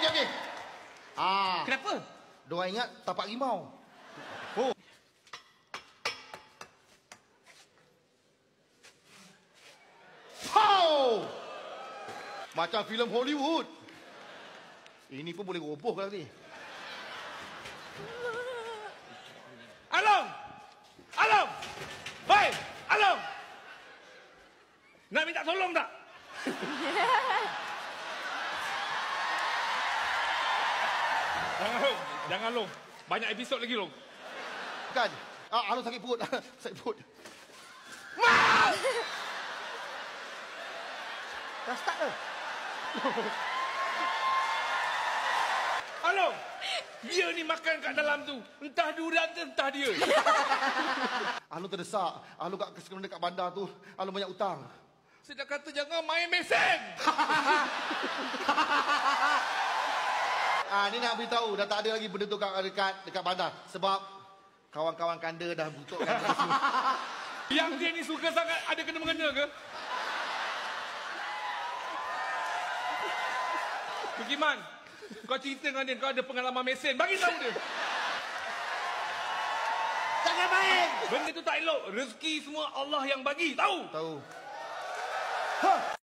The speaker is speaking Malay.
Okey. Kenapa? Diorang ingat tapak rimau. Oh. Pow! Macam filem Hollywood. Ini pun boleh roboh kalau ni. Along! Along! Hei! Along! Nak minta tolong tak? Jangan Long. Banyak episod lagi Long. Kan? Along sakit perut. Sakit perut. Dah start dah. Along! Dia ni makan kat dalam tu. Entah durian entah dia. Along terdesak. Along kat keseluruhan dekat bandar tu. Along banyak utang. Saya dah kata jangan main mesin. Ni nak beritahu dah tak ada lagi benda tu dekat bandar sebab kawan-kawan kanda dah butuh kanda semua. Yang dia ni suka sangat ada kena-mengena ke? Bukiman, kau cerita dengan dia kau ada pengalaman mesin. Bagi tahu dia. Jangan main. Benda tu tak elok. Rezeki semua Allah yang bagi. Tahu? Tahu.